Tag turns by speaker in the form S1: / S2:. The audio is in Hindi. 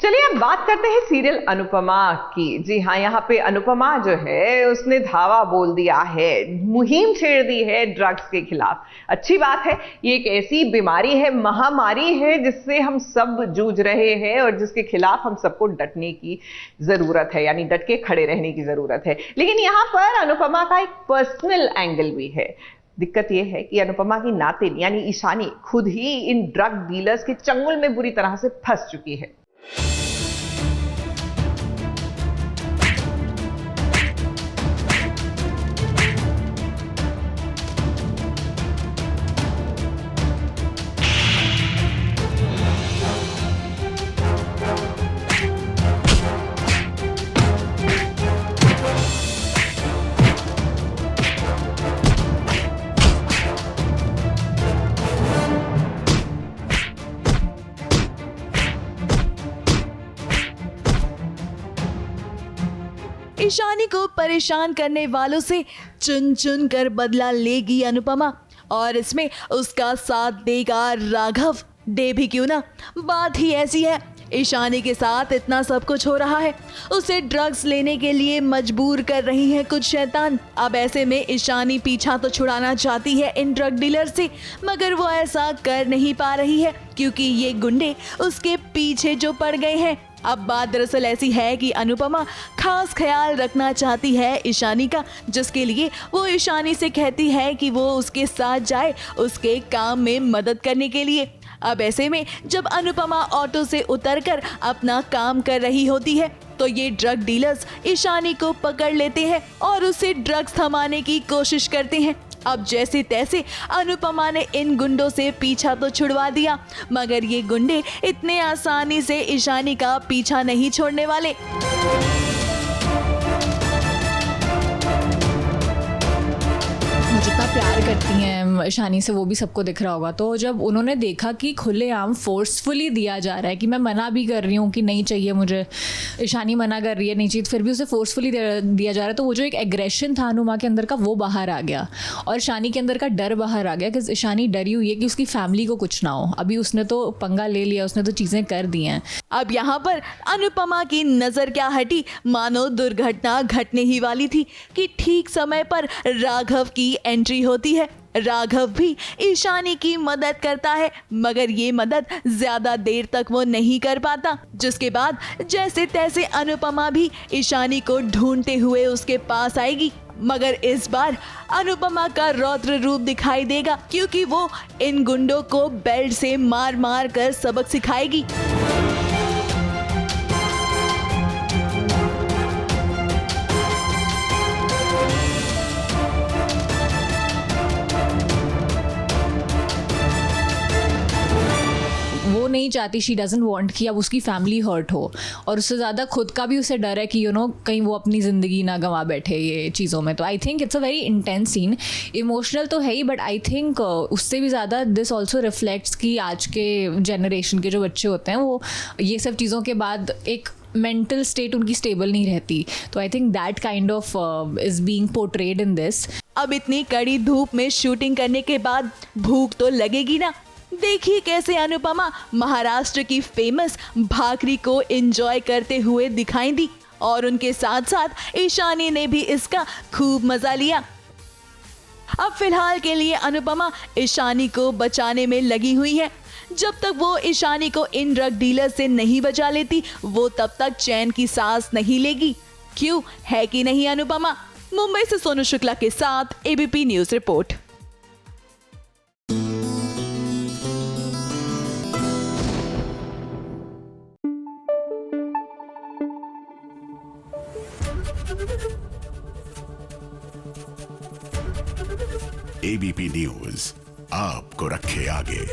S1: चलिए अब बात करते हैं सीरियल अनुपमा की। जी हाँ, यहाँ पे अनुपमा जो है उसने धावा बोल दिया है, मुहिम छेड़ दी है ड्रग्स के खिलाफ। अच्छी बात है, ये एक ऐसी बीमारी है, महामारी है जिससे हम सब जूझ रहे हैं और जिसके खिलाफ हम सबको डटने की जरूरत है, यानी डट के खड़े रहने की जरूरत है। लेकिन यहाँ पर अनुपमा का एक पर्सनल एंगल भी है। दिक्कत यह है कि अनुपमा की नातिन यानी ईशानी खुद ही इन ड्रग डीलर्स के चंगुल में बुरी तरह से फंस चुकी है।
S2: ईशानी को परेशान करने वालों से चुन चुन कर बदला लेगी अनुपमा, और इसमें उसका साथ देगा राघव। दे भी क्यों ना, बात ही ऐसी है। ईशानी के साथ इतना सब कुछ हो रहा है, उसे ड्रग्स लेने के लिए मजबूर कर रही है कुछ शैतान। अब ऐसे में ईशानी पीछा तो छुड़ाना चाहती है इन ड्रग डीलर से, मगर वो ऐसा कर नहीं पा रही है क्योंकि ये गुंडे उसके पीछे जो पड़ गए हैं। अब बात दरअसल ऐसी है कि अनुपमा खास ख्याल रखना चाहती है ईशानी का, जिसके लिए वो ईशानी से कहती है कि वो उसके साथ जाए उसके काम में मदद करने के लिए। अब ऐसे में जब अनुपमा ऑटो से उतरकर अपना काम कर रही होती है तो ये ड्रग डीलर्स ईशानी को पकड़ लेते हैं और उसे ड्रग्स थमाने की कोशिश करते हैं। अब जैसे तैसे अनुपमा ने इन गुंडों से पीछा तो छुड़वा दिया, मगर ये गुंडे इतने आसानी से ईशानी का पीछा नहीं छोड़ने वाले।
S3: जितना प्यार करती हैं ईशानी से वो भी सबको दिख रहा होगा। तो जब उन्होंने देखा कि खुलेआम फोर्सफुली दिया जा रहा है कि मैं मना भी कर रही हूँ कि नहीं चाहिए मुझे, ईशानी मना कर रही है नहीं चाहिए, फिर भी उसे फोर्सफुली दिया जा रहा है, तो वो जो एक एग्रेशन था अनुमा के अंदर का वो बाहर आ गया और ईशानी के अंदर का डर बाहर आ गया कि ईशानी डरी हुई है कि उसकी फैमिली को कुछ ना हो। अभी उसने तो पंगा ले लिया, उसने तो चीज़ें कर दी हैं।
S2: अब यहाँ पर अनुपमा की नज़र क्या हटी, मानो दुर्घटना घटने ही वाली थी कि ठीक समय पर राघव की एंट्री होती है। राघव भी ईशानी की मदद करता है, मगर ये मदद ज्यादा देर तक वो नहीं कर पाता, जिसके बाद जैसे तैसे अनुपमा भी ईशानी को ढूंढते हुए उसके पास आएगी। मगर इस बार अनुपमा का रौद्र रूप दिखाई देगा क्योंकि वो इन गुंडों को बेल्ट से मार मार कर सबक सिखाएगी।
S3: वो नहीं चाहती, शी डजंट वांट कि अब उसकी फैमिली हर्ट हो, और उससे ज़्यादा खुद का भी उसे डर है कि कहीं वो अपनी ज़िंदगी ना गंवा बैठे ये चीज़ों में। तो I think it's a very intense scene. Emotional तो है ही, बट आई थिंक उससे भी ज़्यादा दिस ऑल्सो रिफ्लेक्ट्स कि आज के जनरेशन के जो बच्चे होते हैं वो ये सब चीज़ों के बाद एक मेंटल स्टेट उनकी स्टेबल नहीं रहती। तो I think that kind of is being portrayed in this.
S2: अब इतनी कड़ी धूप में शूटिंग करने के बाद भूख तो लगेगी ना। देखिए कैसे अनुपमा महाराष्ट्र की फेमस भाकरी को एंजॉय करते हुए दिखाई दी, और उनके साथ साथ ईशानी ने भी इसका खूब मजा लिया। अब फिलहाल के लिए अनुपमा ईशानी को बचाने में लगी हुई है। जब तक वो ईशानी को इन ड्रग डीलर से नहीं बचा लेती, वो तब तक चैन की सांस नहीं लेगी। क्यों, है कि नहीं अनुपमा? मुंबई से सोनू शुक्ला के साथ ABP news report.
S4: ABP news आपको रखे आगे।